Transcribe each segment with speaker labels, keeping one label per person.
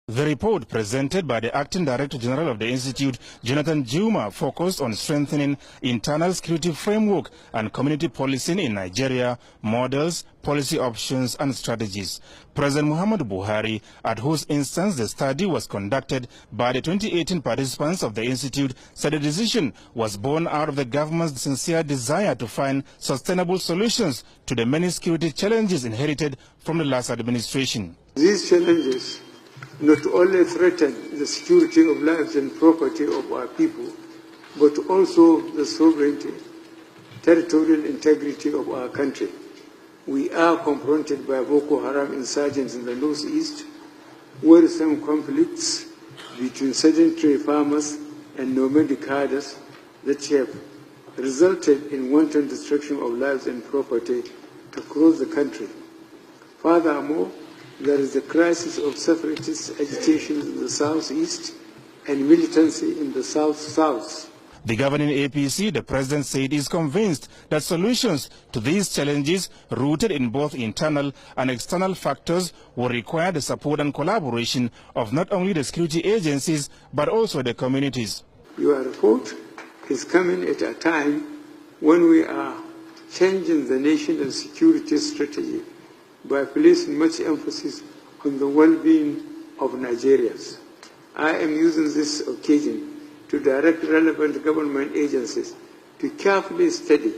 Speaker 1: The report presented by the Acting Director General of the Institute, Jonathan Juma, focused on strengthening internal security framework and community policing in Nigeria, models, policy options and strategies. President Muhammadu Buhari, at whose instance the study was conducted by the 2018 participants of the Institute, said the decision was born out of the government's sincere desire to find sustainable solutions to the many security challenges inherited from the last administration.
Speaker 2: These challenges not only threaten the security of lives and property of our people, but also the sovereignty, territorial integrity of our country. We are confronted by Boko Haram insurgents in the northeast, worrisome conflicts between sedentary farmers and nomadic herders that have resulted in wanton destruction of lives and property across the country. Furthermore, there is the crisis of separatist agitation in the southeast and militancy in the south-south.
Speaker 1: The governing APC, the president said, is convinced that solutions to these challenges, rooted in both internal and external factors, will require the support and collaboration of not only the security agencies, but also the communities.
Speaker 2: Your report is coming at a time when we are changing the national security strategy by placing much emphasis on the well-being of Nigerians. I am using this occasion to direct relevant government agencies to carefully study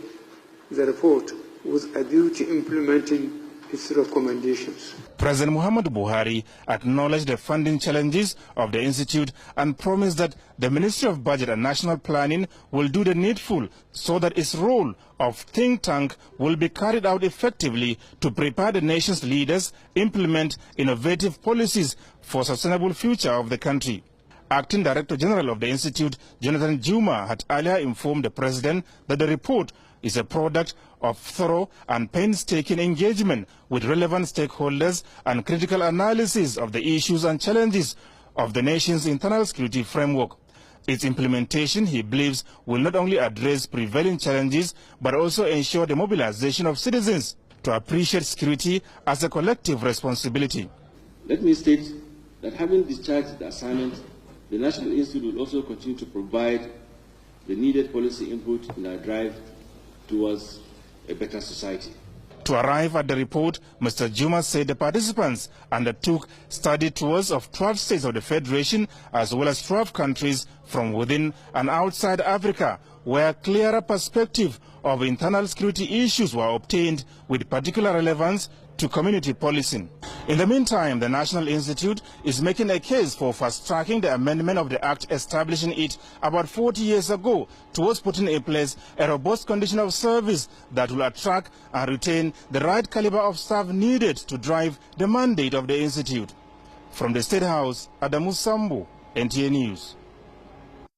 Speaker 2: the report with a view to implementing its recommendations.
Speaker 1: President Muhammadu Buhari acknowledged the funding challenges of the Institute and promised that the Ministry of Budget and National Planning will do the needful so that its role of think tank will be carried out effectively to prepare the nation's leaders implement innovative policies for sustainable future of the country. Acting Director General of the Institute, Jonathan Juma, had earlier informed the President that the report is a product of thorough and painstaking engagement with relevant stakeholders and critical analysis of the issues and challenges of the nation's internal security framework. Its implementation, he believes, will not only address prevailing challenges, but also ensure the mobilization of citizens to appreciate security as a collective responsibility.
Speaker 3: Let me state that having discharged the assignment, the National Institute will also continue to provide the needed policy input in our drive towards a better society.
Speaker 1: To arrive at the report, Mr. Juma said the participants undertook study tours of 12 states of the Federation as well as 12 countries from within and outside Africa, where clearer perspective of internal security issues were obtained with particular relevance to community policing. In the meantime, the National Institute is making a case for fast-tracking the amendment of the Act establishing it about 40 years ago towards putting in place a robust condition of service that will attract and retain the right caliber of staff needed to drive the mandate of the Institute. From the State House, Adamu Sambu, NTA News.